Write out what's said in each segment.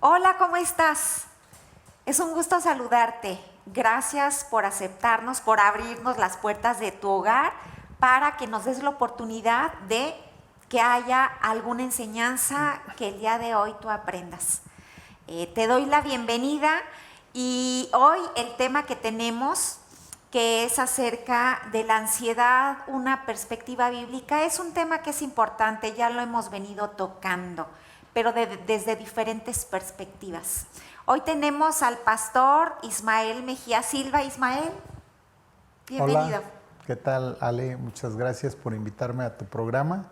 Hola, ¿cómo estás? Es un gusto saludarte. Gracias por aceptarnos, por abrirnos las puertas de tu hogar para que nos des la oportunidad de que haya alguna enseñanza que el día de hoy tú aprendas. Te doy la bienvenida y hoy el tema que tenemos, que es acerca de la ansiedad, una perspectiva bíblica, es un tema que es importante, ya lo hemos venido tocando, pero desde diferentes perspectivas. Hoy tenemos al pastor Ismael Mejía Silva. Ismael, bienvenido. Hola, ¿qué tal, Ale? Muchas gracias por invitarme a tu programa.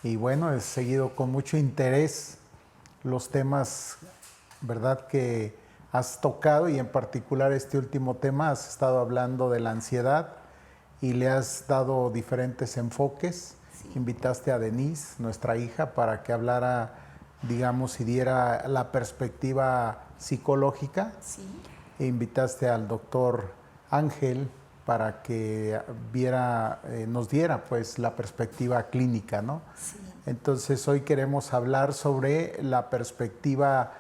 Y bueno, he seguido con mucho interés los temas, ¿verdad?, que has tocado, y en particular este último tema. Has estado hablando de la ansiedad y le has dado diferentes enfoques. Sí. Invitaste a Denise, nuestra hija, para que hablara, digamos, y diera la perspectiva psicológica. Sí. E invitaste al doctor Ángel para que nos diera pues la perspectiva clínica, ¿no? Sí. Entonces hoy queremos hablar sobre la perspectiva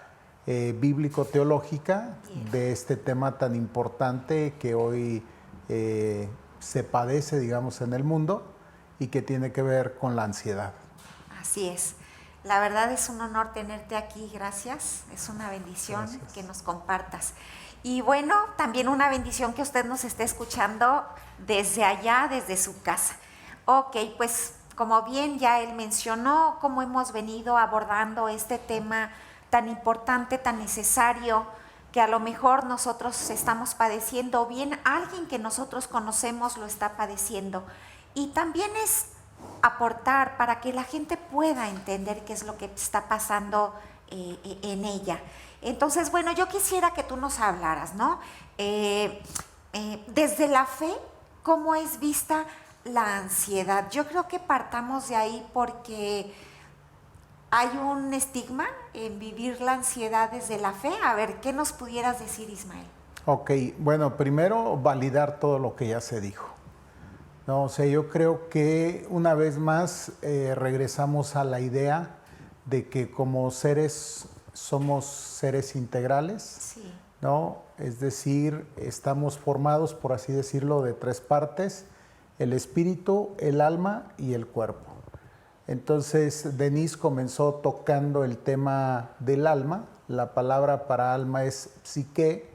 bíblico-teológica de este tema tan importante que hoy se padece, digamos, en el mundo, y que tiene que ver con la ansiedad. Así es. La verdad es un honor tenerte aquí, gracias. Es una bendición Gracias. que nos compartas. Y bueno, también una bendición que usted nos esté escuchando desde allá, desde su casa. Ok, pues como bien ya él mencionó, cómo hemos venido abordando este tema tan importante, tan necesario, que a lo mejor nosotros estamos padeciendo, o bien alguien que nosotros conocemos lo está padeciendo. Y también es aportar para que la gente pueda entender qué es lo que está pasando en ella. Entonces, bueno, yo quisiera que tú nos hablaras, ¿no? Desde la fe, ¿cómo es vista la ansiedad? Yo creo que partamos de ahí porque hay un estigma en vivir la ansiedad desde la fe. A ver, ¿qué nos pudieras decir, Ismael? Ok, bueno, primero validar todo lo que ya se dijo. No, o sea, yo creo que una vez más regresamos a la idea de que como seres somos seres integrales, Sí. ¿no? Es decir, estamos formados, por así decirlo, de tres partes: el espíritu, el alma y el cuerpo. Entonces, Denise comenzó tocando el tema del alma. La palabra para alma es psique,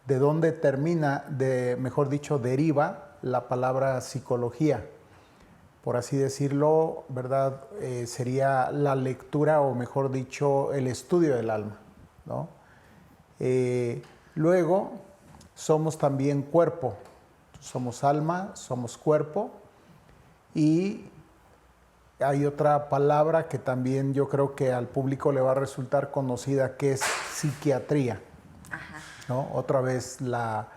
de donde mejor dicho, deriva la palabra psicología. Por así decirlo, ¿verdad? Sería la lectura, o mejor dicho, el estudio del alma, ¿no? Luego, somos también cuerpo. Somos alma, somos cuerpo. Y hay otra palabra que también yo creo que al público le va a resultar conocida, que es psiquiatría. Ajá. ¿No? Otra vez la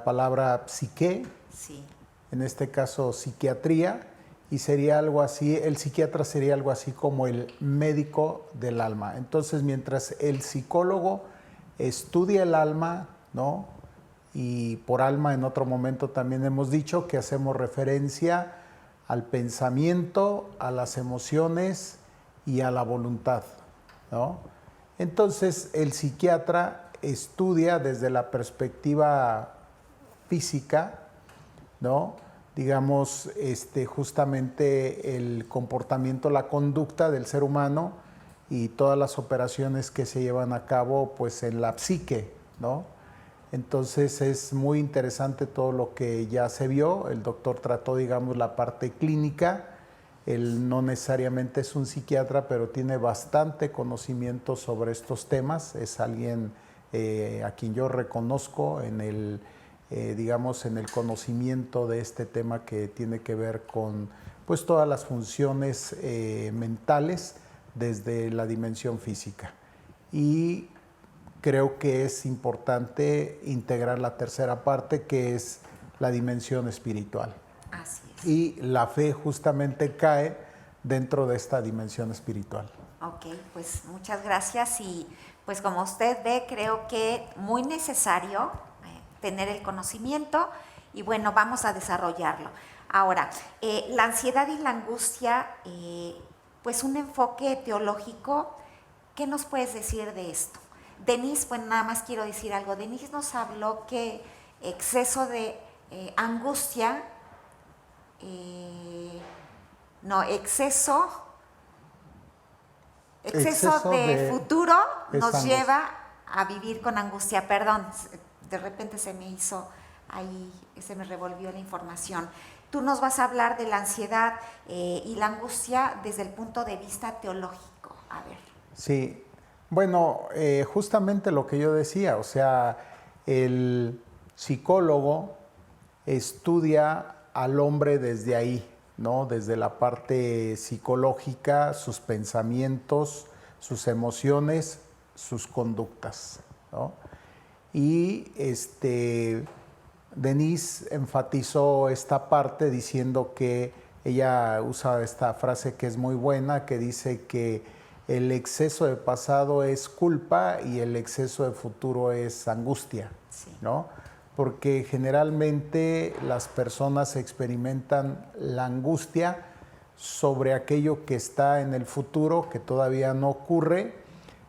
palabra psique, Sí. en este caso psiquiatría, y sería algo así, el psiquiatra sería algo así como el médico del alma. Entonces, mientras el psicólogo estudia el alma, ¿no? Y por alma en otro momento también hemos dicho que hacemos referencia al pensamiento, a las emociones y a la voluntad, ¿no? Entonces, el psiquiatra estudia desde la perspectiva física, ¿no? Digamos, justamente el comportamiento, la conducta del ser humano y todas las operaciones que se llevan a cabo, pues, en la psique, ¿no? Entonces es muy interesante todo lo que ya se vio. El doctor trató, digamos, la parte clínica. Él no necesariamente es un psiquiatra, pero tiene bastante conocimiento sobre estos temas. Es alguien a quien yo reconozco en el, digamos, en el conocimiento de este tema que tiene que ver con, pues, todas las funciones mentales desde la dimensión física. Y creo que es importante integrar la tercera parte, que es la dimensión espiritual. Así es. Y la fe justamente cae dentro de esta dimensión espiritual. Ok, pues muchas gracias, y pues como usted ve, creo que muy necesario tener el conocimiento, y bueno, vamos a desarrollarlo. Ahora, la ansiedad y la angustia, pues un enfoque teológico, ¿qué nos puedes decir de esto? Denise, bueno, nada más quiero decir algo. Denise nos habló que exceso de angustia, exceso de futuro nos angustia. lleva a vivir con angustia. Perdón, de repente se me hizo ahí, se me revolvió la información. Tú nos vas a hablar de la ansiedad y la angustia desde el punto de vista teológico. A ver. Sí, bueno, justamente lo que yo decía, o sea, el psicólogo estudia al hombre desde ahí, ¿no? Desde la parte psicológica, sus pensamientos, sus emociones, sus conductas, ¿no? Y Denise enfatizó esta parte diciendo que ella usa esta frase que es muy buena, que dice que el exceso de pasado es culpa y el exceso de futuro es angustia, Sí. ¿no? Porque generalmente las personas experimentan la angustia sobre aquello que está en el futuro, que todavía no ocurre,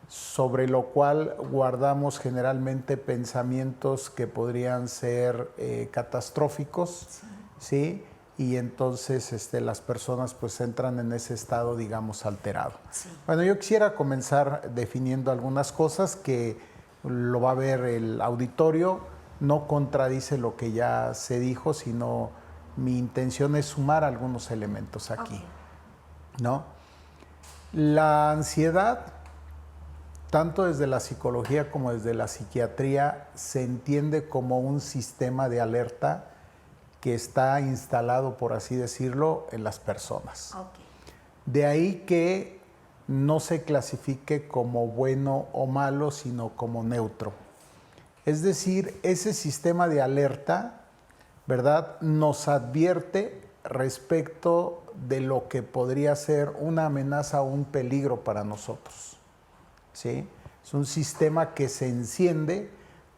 sobre lo cual guardamos generalmente pensamientos que podrían ser catastróficos, ¿sí? Y entonces las personas pues entran en ese estado, digamos, alterado. Sí. Bueno, yo quisiera comenzar definiendo algunas cosas que lo va a ver el auditorio, no contradice lo que ya se dijo, sino mi intención es sumar algunos elementos aquí, Okay. ¿no? La ansiedad, tanto desde la psicología como desde la psiquiatría, se entiende como un sistema de alerta que está instalado, por así decirlo, en las personas. Okay. De ahí que no se clasifique como bueno o malo, sino como neutro. Es decir, ese sistema de alerta, ¿verdad?, nos advierte respecto de lo que podría ser una amenaza o un peligro para nosotros, ¿sí? Es un sistema que se enciende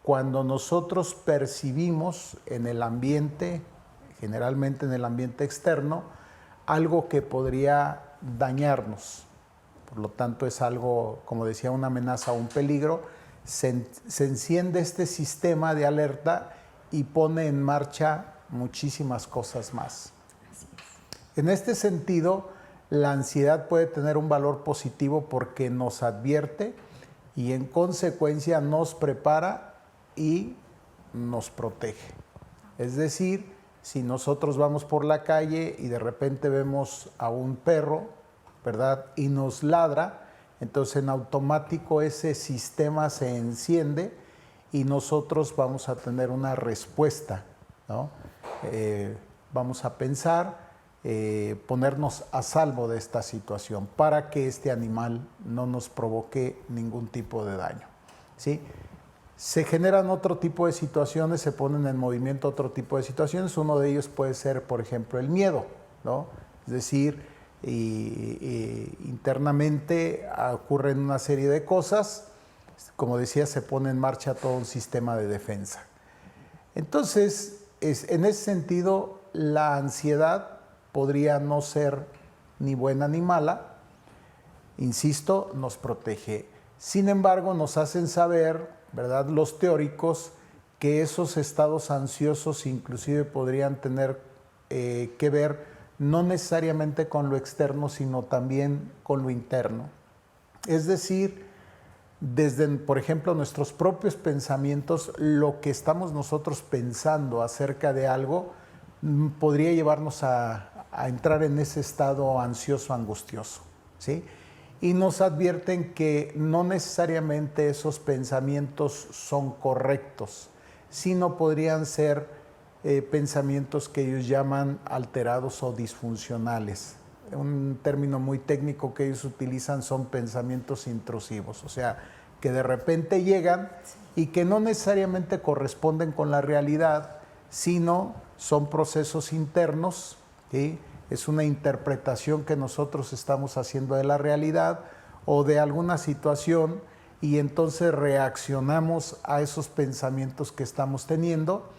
cuando nosotros percibimos en el ambiente, generalmente en el ambiente externo, algo que podría dañarnos. Por lo tanto, es algo, como decía, una amenaza o un peligro. Se enciende este sistema de alerta y pone en marcha muchísimas cosas más. En este sentido, la ansiedad puede tener un valor positivo porque nos advierte y en consecuencia nos prepara y nos protege. Es decir, si nosotros vamos por la calle y de repente vemos a un perro, ¿verdad?, y nos ladra, entonces en automático ese sistema se enciende y nosotros vamos a tener una respuesta, ¿no? Vamos a pensar, ponernos a salvo de esta situación para que este animal no nos provoque ningún tipo de daño, ¿sí? Se generan otro tipo de situaciones, se ponen en movimiento otro tipo de situaciones. Uno de ellos puede ser, por ejemplo, el miedo, ¿no? Es decir, internamente ocurren una serie de cosas. Como decía, se pone en marcha todo un sistema de defensa. Entonces, en ese sentido, la ansiedad podría no ser ni buena ni mala. Insisto, nos protege. Sin embargo, nos hacen saber, ¿verdad?, los teóricos, que esos estados ansiosos inclusive podrían tener que ver no necesariamente con lo externo, sino también con lo interno. Es decir, desde, por ejemplo, nuestros propios pensamientos, lo que estamos nosotros pensando acerca de algo podría llevarnos a entrar en ese estado ansioso, angustioso, ¿sí? Y nos advierten que no necesariamente esos pensamientos son correctos, sino podrían ser pensamientos que ellos llaman alterados o disfuncionales. Un término muy técnico que ellos utilizan son pensamientos intrusivos, o sea, que de repente llegan y que no necesariamente corresponden con la realidad, sino son procesos internos, ¿sí? Es una interpretación que nosotros estamos haciendo de la realidad o de alguna situación y entonces reaccionamos a esos pensamientos que estamos teniendo,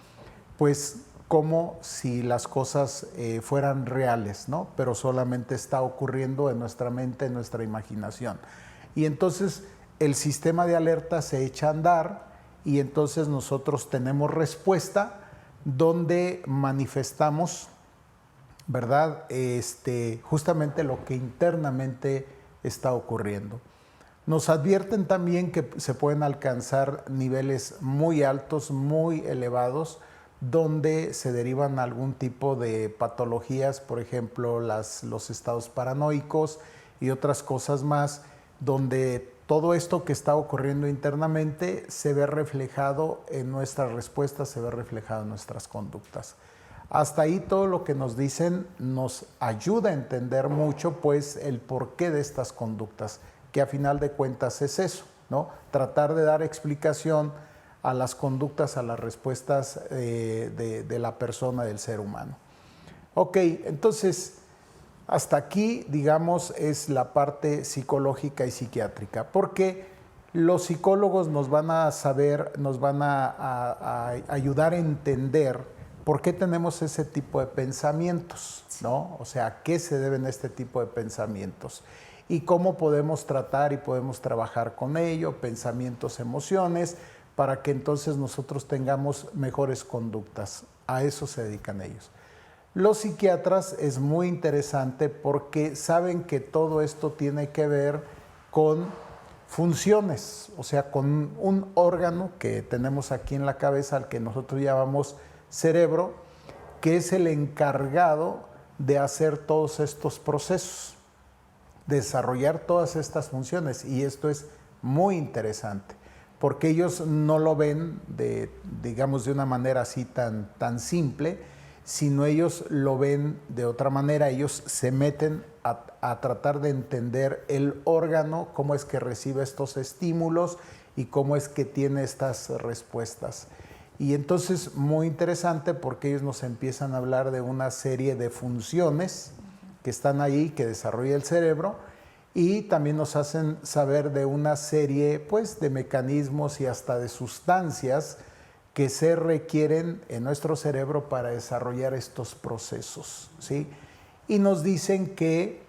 pues como si las cosas fueran reales, ¿no? Pero solamente está ocurriendo en nuestra mente, en nuestra imaginación. y entonces el sistema de alerta se echa a andar y entonces nosotros tenemos respuesta donde manifestamos, ¿verdad? Justamente lo que internamente está ocurriendo. Nos advierten también que se pueden alcanzar niveles muy altos, muy elevados, donde se derivan algún tipo de patologías, por ejemplo, los estados paranoicos y otras cosas más, donde todo esto que está ocurriendo internamente se ve reflejado en nuestras respuestas, se ve reflejado en nuestras conductas. Hasta ahí todo lo que nos dicen nos ayuda a entender mucho, pues, el porqué de estas conductas, que a final de cuentas es eso, ¿no? Tratar de dar explicación a las conductas, a las respuestas de la persona, del ser humano. Ok, entonces, hasta aquí, digamos, es la parte psicológica y psiquiátrica, porque los psicólogos nos van a saber, nos van a ayudar a entender por qué tenemos ese tipo de pensamientos, ¿no? O sea, ¿a qué se deben este tipo de pensamientos? Y cómo podemos tratar y podemos trabajar con ello, pensamientos, emociones, para que entonces nosotros tengamos mejores conductas. A eso se dedican ellos. Los psiquiatras es muy interesante porque saben que todo esto tiene que ver con funciones, o sea, con un órgano que tenemos aquí en la cabeza, al que nosotros llamamos cerebro, que es el encargado de hacer todos estos procesos, desarrollar todas estas funciones, y esto es muy interesante porque ellos no lo ven digamos, de una manera así tan simple, sino ellos lo ven de otra manera. Ellos se meten a tratar de entender el órgano, cómo es que recibe estos estímulos y cómo es que tiene estas respuestas. Y entonces, muy interesante porque ellos nos empiezan a hablar de una serie de funciones que están ahí, que desarrolla el cerebro, y también nos hacen saber de una serie, pues, de mecanismos y hasta de sustancias que se requieren en nuestro cerebro para desarrollar estos procesos, ¿sí? Y nos dicen que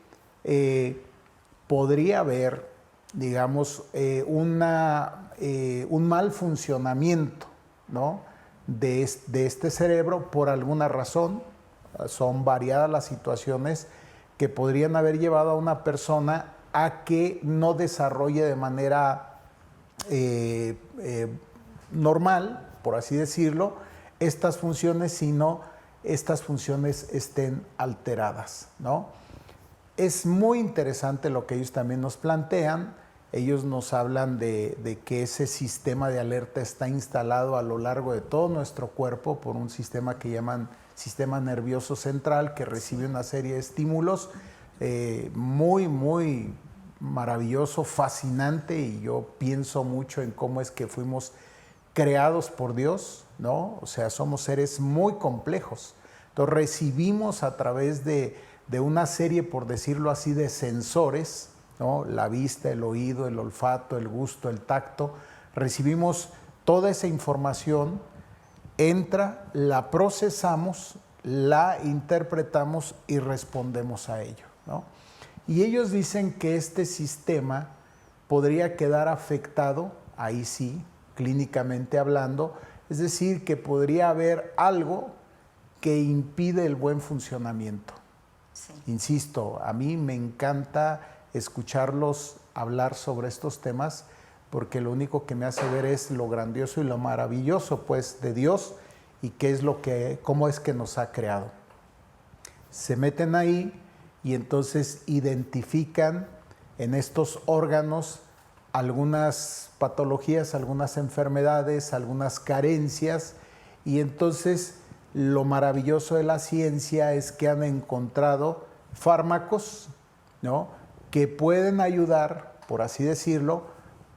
podría haber, digamos, un mal funcionamiento, ¿no?, de este cerebro por alguna razón. Son variadas las situaciones que podrían haber llevado a una persona a que no desarrolle de manera normal, por así decirlo, estas funciones, sino estas funciones estén alteradas, ¿no? Es muy interesante lo que ellos también nos plantean. Ellos nos hablan de que ese sistema de alerta está instalado a lo largo de todo nuestro cuerpo por un sistema que llaman sistema nervioso central, que recibe una serie de estímulos muy, muy maravilloso, fascinante, y yo pienso mucho en cómo es que fuimos creados por Dios, ¿no? O sea, somos seres muy complejos. Entonces recibimos a través de una serie, por decirlo así, de sensores, ¿no? La vista, el oído, el olfato, el gusto, el tacto. Recibimos toda esa información, entra, la procesamos, la interpretamos y respondemos a ello, ¿no? Y ellos dicen que este sistema podría quedar afectado, ahí sí, clínicamente hablando, es decir, que podría haber algo que impide el buen funcionamiento. Sí. Insisto, a mí me encanta escucharlos hablar sobre estos temas, porque lo único que me hace ver es lo grandioso y lo maravilloso, pues, de Dios, y cómo es que nos ha creado. Se meten ahí y entonces identifican en estos órganos algunas patologías, algunas enfermedades, algunas carencias, y entonces lo maravilloso de la ciencia es que han encontrado fármacos, ¿no?, que pueden ayudar, por así decirlo,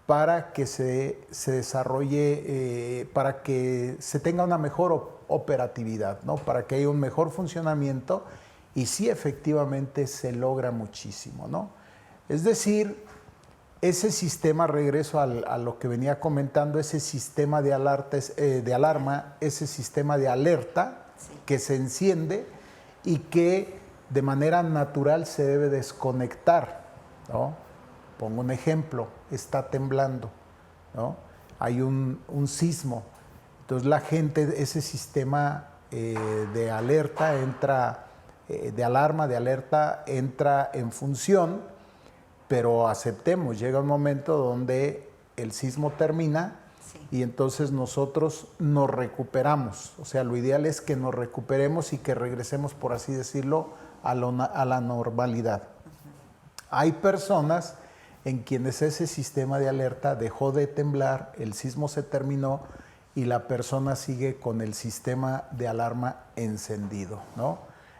para que se desarrolle, para que se tenga una mejor operatividad, ¿no?, para que haya un mejor funcionamiento, y sí, efectivamente se logra muchísimo, ¿no? Es decir, ese sistema, regreso a lo que venía comentando, ese sistema de alarma, ese sistema de alerta, sí, que se enciende y que de manera natural se debe desconectar, ¿no? Pongo un ejemplo, está temblando, ¿no? Hay un sismo. Entonces la gente, ese sistema de alerta entra, de alarma, de alerta, entra en función, pero aceptemos, llega un momento donde el sismo termina y entonces nosotros nos recuperamos. O sea, lo ideal es que nos recuperemos y que regresemos, por así decirlo, a la normalidad. Hay personas en quienes ese sistema de alerta dejó de temblar, el sismo se terminó y la persona sigue con el sistema de alarma encendido, ¿no?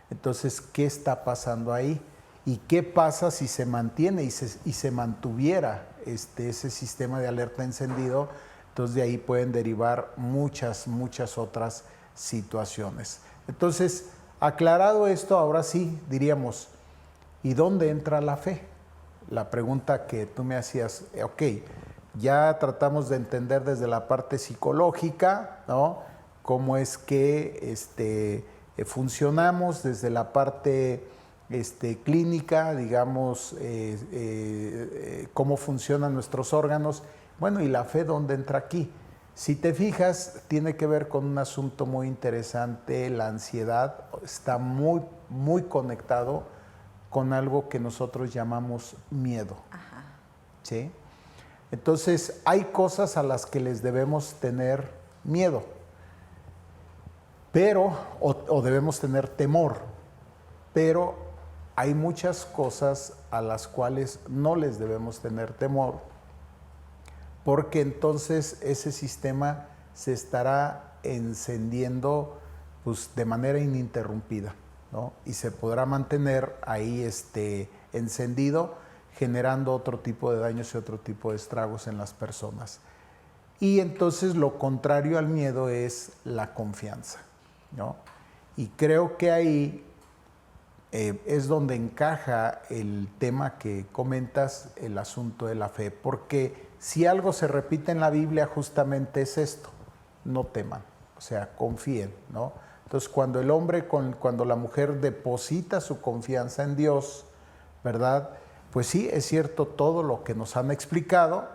Entonces, ¿qué está pasando ahí? ¿Y qué pasa si se mantiene y se mantuviera ese sistema de alerta encendido? Entonces, de ahí pueden derivar muchas otras situaciones. Entonces, aclarado esto, ahora sí diríamos, ¿y dónde entra la fe? La pregunta que tú me hacías, ok, ya tratamos de entender desde la parte psicológica, ¿no? Cómo es que funcionamos desde la parte clínica, digamos, cómo funcionan nuestros órganos. Bueno, ¿y la fe dónde entra aquí? Si te fijas, tiene que ver con un asunto muy interesante. La ansiedad está muy conectado con algo que nosotros llamamos miedo. Ajá. ¿Sí? Entonces, hay cosas a las que les debemos tener miedo, pero, o debemos tener temor, pero hay muchas cosas a las cuales no les debemos tener temor, porque entonces ese sistema se estará encendiendo pues, de manera ininterrumpida, ¿no? Y se podrá mantener ahí encendido, generando otro tipo de daños y otro tipo de estragos en las personas. Y entonces lo contrario al miedo es la confianza, ¿no? Y creo que ahí es donde encaja el tema que comentas, el asunto de la fe, porque si algo se repite en la Biblia justamente es esto, no teman, o sea, confíen, ¿no? Entonces cuando el hombre, cuando la mujer deposita su confianza en Dios, ¿verdad? Pues sí, es cierto todo lo que nos han explicado,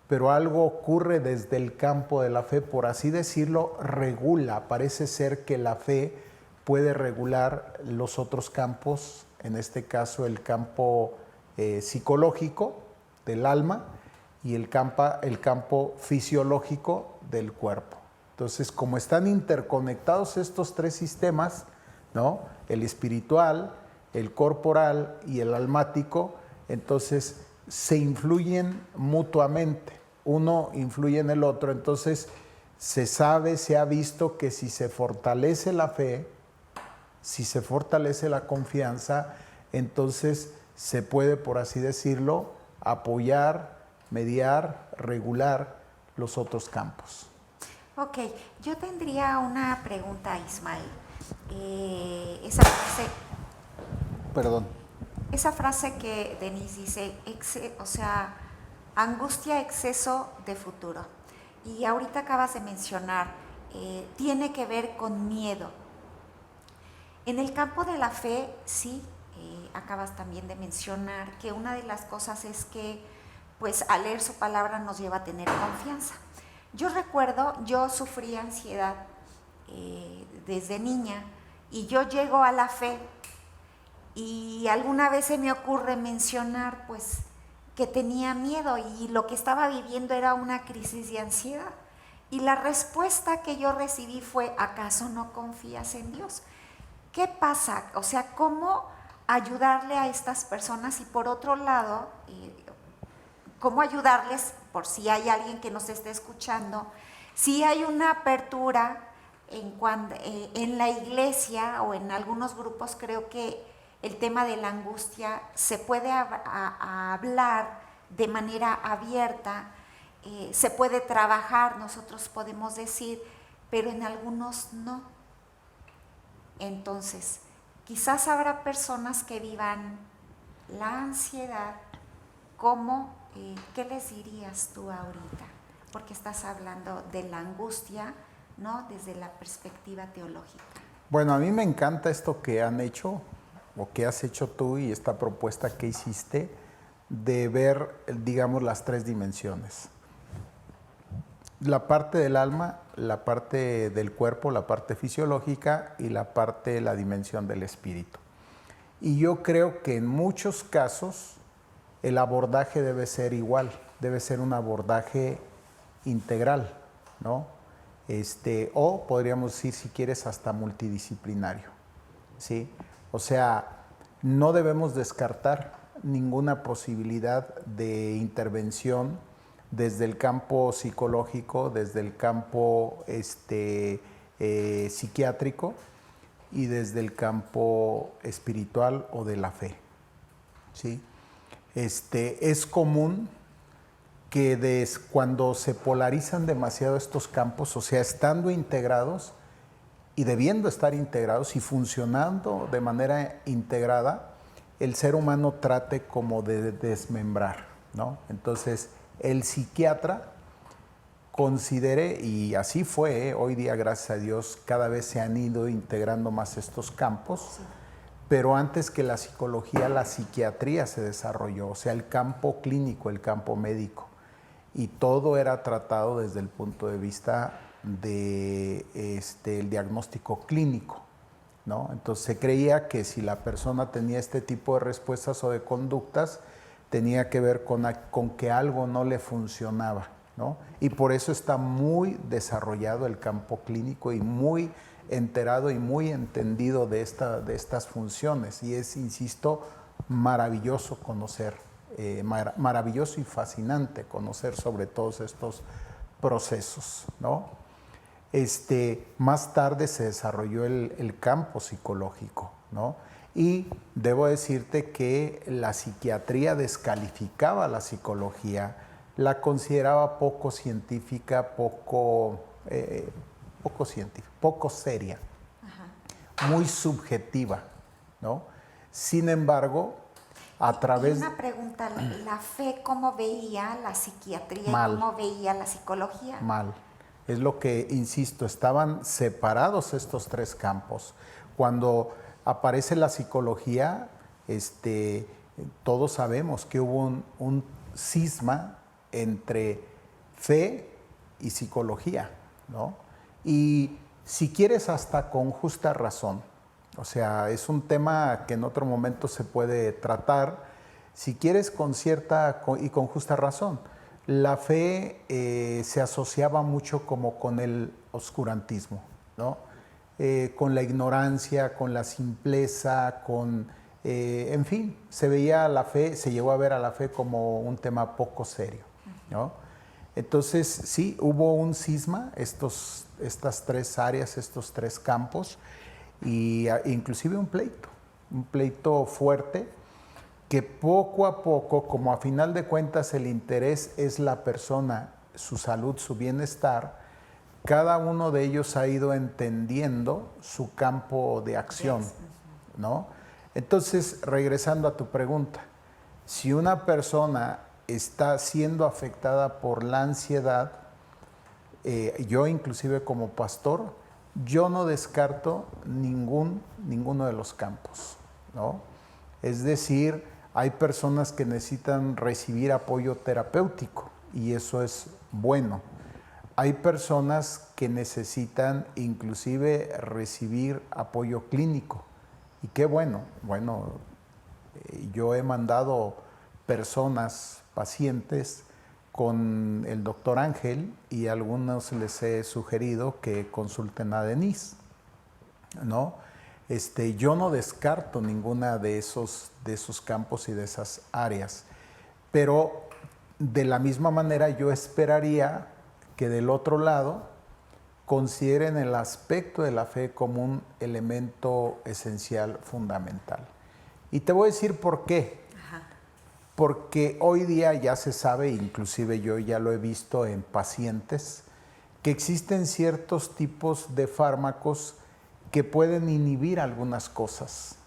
pero algo ocurre desde el campo de la fe, por así decirlo, regula. Parece ser que la fe puede regular los otros campos, en este caso el campo psicológico del alma y el campo fisiológico del cuerpo. Entonces, como están interconectados estos tres sistemas, ¿no? El espiritual, el corporal y el almático, entonces se influyen mutuamente, uno influye en el otro. Entonces se sabe, se ha visto que si se fortalece la fe, si se fortalece la confianza, entonces se puede, por así decirlo, apoyar, mediar, regular los otros campos. Ok, yo tendría una pregunta, Ismael. Esa frase... Perdón. Esa frase que Denise dice, o sea, angustia, exceso de futuro. Y ahorita acabas de mencionar, tiene que ver con miedo. En el campo de la fe, sí, acabas también de mencionar que una de las cosas es que, pues, al leer su palabra nos lleva a tener confianza. Yo recuerdo, yo sufrí ansiedad desde niña y yo llego a la fe. Y alguna vez se me ocurre mencionar, pues, que tenía miedo y lo que estaba viviendo era una crisis de ansiedad. Y la respuesta que yo recibí fue, ¿acaso no confías en Dios? ¿Qué pasa? O sea, ¿cómo ayudarle a estas personas? Y por otro lado, ¿cómo ayudarles, por si hay alguien que nos esté escuchando, si hay una apertura en la iglesia o en algunos grupos? Creo que el tema de la angustia se puede hablar de manera abierta, se puede trabajar, nosotros podemos decir, pero en algunos no. Entonces, quizás habrá personas que vivan la ansiedad. ¿Cómo? ¿Qué les dirías tú ahorita? Porque estás hablando de la angustia, ¿no? Desde la perspectiva teológica. Bueno, a mí me encanta esto que han hecho, o que has hecho tú y esta propuesta que hiciste, de ver, digamos, las tres dimensiones. La parte del alma, la parte del cuerpo, la parte fisiológica y la parte, la dimensión del espíritu. Y yo creo que en muchos casos el abordaje debe ser igual, debe ser un abordaje integral, ¿no? O podríamos decir, si quieres, hasta multidisciplinario, ¿sí? O sea, no debemos descartar ninguna posibilidad de intervención desde el campo psicológico, desde el campo psiquiátrico y desde el campo espiritual o de la fe, ¿sí? Es común que cuando se polarizan demasiado estos campos, o sea, estando integrados y debiendo estar integrados y funcionando de manera integrada, el ser humano trate como de desmembrar, ¿no? Entonces, el psiquiatra considere, y así fue, hoy día, gracias a Dios, cada vez se han ido integrando más estos campos, sí. Pero antes que la psicología, la psiquiatría se desarrolló, o sea, el campo clínico, el campo médico, y todo era tratado desde el punto de vista de el diagnóstico clínico, ¿no? Entonces se creía que si la persona tenía este tipo de respuestas o de conductas, tenía que ver con que algo no le funcionaba, ¿no? Y por eso está muy desarrollado el campo clínico y muy enterado y muy entendido de estas funciones. Y es, insisto, maravilloso conocer, maravilloso y fascinante conocer sobre todos estos procesos, ¿no? Más tarde se desarrolló el campo psicológico, ¿no? Y debo decirte que la psiquiatría descalificaba la psicología, la consideraba poco científica, poco seria, ajá, muy subjetiva, ¿no? Sin embargo, a través... Y una pregunta, ¿la fe cómo veía la psiquiatría mal, y cómo veía la psicología? Mal. Es lo que, insisto, estaban separados estos tres campos. Cuando aparece la psicología, todos sabemos que hubo un cisma entre fe y psicología, ¿no? Y si quieres, hasta con justa razón. O sea, es un tema que en otro momento se puede tratar, si quieres, con cierta y con justa razón. La fe se asociaba mucho como con el oscurantismo, ¿no? Con la ignorancia, con la simpleza, en fin, se veía a la fe, se llegó a ver a la fe como un tema poco serio, ¿no? Entonces, sí, hubo un cisma, estas tres áreas, estos tres campos, y inclusive un pleito fuerte, que poco a poco, como a final de cuentas el interés es la persona, su salud, su bienestar, cada uno de ellos ha ido entendiendo su campo de acción, ¿no? Entonces, regresando a tu pregunta, si una persona está siendo afectada por la ansiedad, yo inclusive como pastor, yo no descarto ninguno de los campos, ¿no? Es decir, hay personas que necesitan recibir apoyo terapéutico y eso es bueno. Hay personas que necesitan inclusive recibir apoyo clínico y qué bueno. Bueno, yo he mandado personas, pacientes, con el doctor Ángel y a algunos les he sugerido que consulten a Denise, ¿no? Yo no descarto ninguna de esos campos y de esas áreas, pero de la misma manera yo esperaría que del otro lado consideren el aspecto de la fe como un elemento esencial, fundamental. Y te voy a decir por qué. Ajá. Porque hoy día ya se sabe, inclusive yo ya lo he visto en pacientes, que existen ciertos tipos de fármacos que pueden inhibir algunas cosas,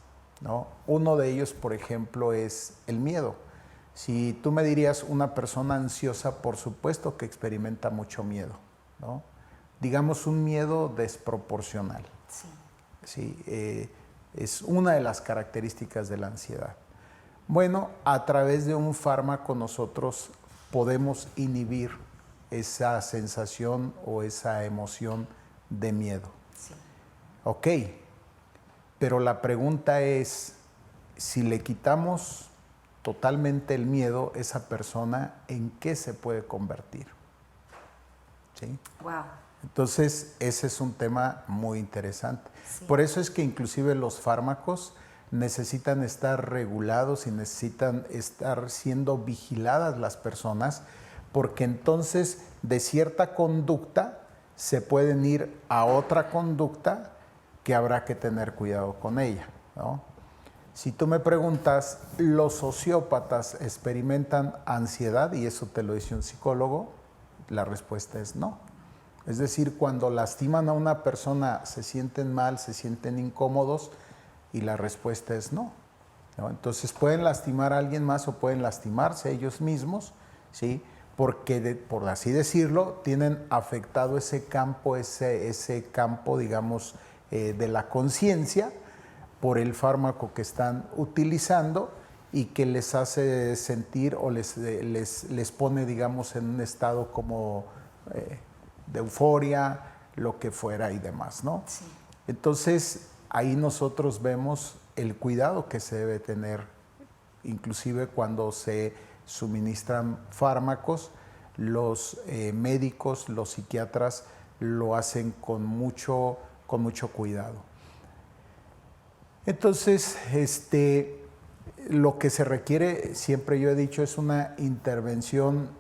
¿no? Uno de ellos, por ejemplo, es el miedo. Si tú me dirías una persona ansiosa, por supuesto que experimenta mucho miedo, ¿no? Digamos un miedo desproporcional. Sí. Sí, es una de las características de la ansiedad. Bueno, a través de un fármaco nosotros podemos inhibir esa sensación o esa emoción de miedo. Sí. Ok, pero la pregunta es, si le quitamos totalmente el miedo, esa persona, ¿en qué se puede convertir? ¿Sí? Wow. Entonces, ese es un tema muy interesante. Sí. Por eso es que inclusive los fármacos necesitan estar regulados y necesitan estar siendo vigiladas las personas, porque entonces de cierta conducta se pueden ir a otra conducta que habrá que tener cuidado con ella, ¿no? Si tú me preguntas, ¿los sociópatas experimentan ansiedad? Y eso te lo dice un psicólogo, la respuesta es no. Es decir, cuando lastiman a una persona se sienten mal, se sienten incómodos, y la respuesta es no, ¿no? Entonces pueden lastimar a alguien más o pueden lastimarse ellos mismos, ¿sí? Porque, por así decirlo, tienen afectado ese campo, digamos, de la conciencia por el fármaco que están utilizando y que les hace sentir o les pone, digamos, en un estado como de euforia, lo que fuera y demás, ¿no? Sí. Entonces, ahí nosotros vemos el cuidado que se debe tener, inclusive cuando se suministran fármacos, los médicos, los psiquiatras lo hacen con mucho cuidado. Entonces, lo que se requiere, siempre yo he dicho, es una intervención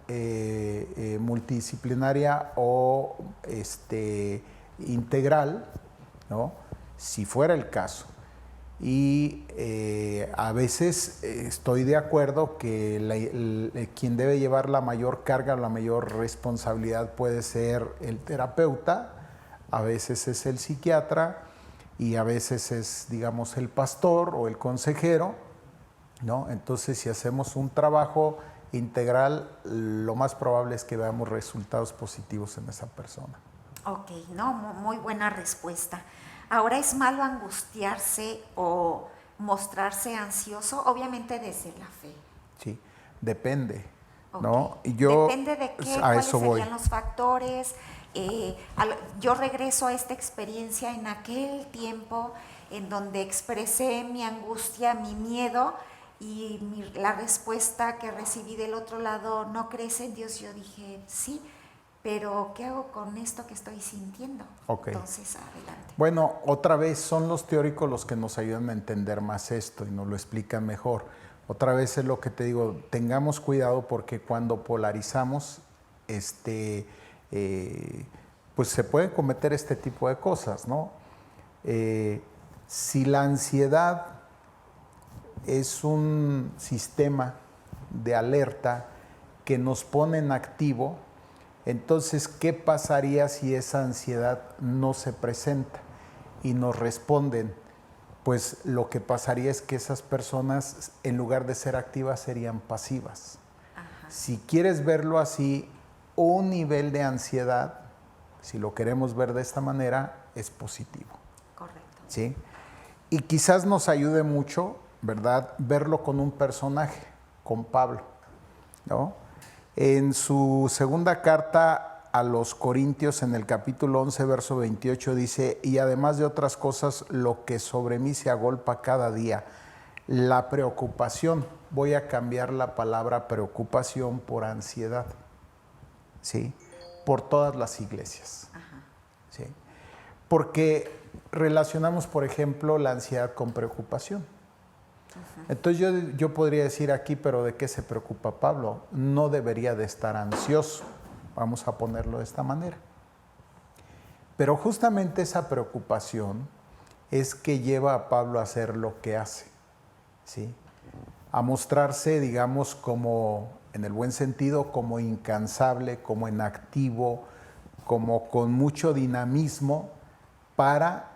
multidisciplinaria o integral, ¿no? Si fuera el caso. Y a veces estoy de acuerdo que quien debe llevar la mayor carga, la mayor responsabilidad puede ser el terapeuta, a veces es el psiquiatra y a veces es, digamos, el pastor o el consejero, ¿no? Entonces, si hacemos un trabajo integral, lo más probable es que veamos resultados positivos en esa persona. Ok, no, muy buena respuesta. Ahora, ¿es malo angustiarse o mostrarse ansioso? Obviamente desde la fe. Sí, depende, Okay. ¿no? Depende de qué, a cuáles eso serían voy. los factores. Yo regreso a esta experiencia en aquel tiempo en donde expresé mi angustia, mi miedo, y la respuesta que recibí del otro lado, ¿no crees en Dios? Yo dije, sí, pero ¿qué hago con esto que estoy sintiendo? Okay. Entonces, adelante. Bueno, otra vez son los teóricos los que nos ayudan a entender más esto y nos lo explican mejor. Otra vez es lo que te digo, tengamos cuidado porque cuando polarizamos, pues se pueden cometer este tipo de cosas, ¿no? Si la ansiedad es un sistema de alerta que nos pone en activo, entonces, ¿qué pasaría si esa ansiedad no se presenta y nos responden? Pues lo que pasaría es que esas personas, en lugar de ser activas, serían pasivas. Ajá. Si quieres verlo así, un nivel de ansiedad, si lo queremos ver de esta manera, es positivo. Correcto. ¿Sí? Y quizás nos ayude mucho, ¿verdad?, verlo con un personaje, con Pablo, ¿no? En su segunda carta a los Corintios, en el capítulo 11, verso 28, dice, y además de otras cosas, lo que sobre mí se agolpa cada día, la preocupación. Voy a cambiar la palabra preocupación por ansiedad, ¿sí? Por todas las iglesias. Ajá. ¿Sí? Porque relacionamos, por ejemplo, la ansiedad con preocupación. Entonces yo podría decir aquí, pero ¿de qué se preocupa Pablo? No debería de estar ansioso, vamos a ponerlo de esta manera. Pero justamente esa preocupación es que lleva a Pablo a hacer lo que hace, ¿sí? A mostrarse, digamos, como, en el buen sentido, como incansable, como en activo, como con mucho dinamismo para,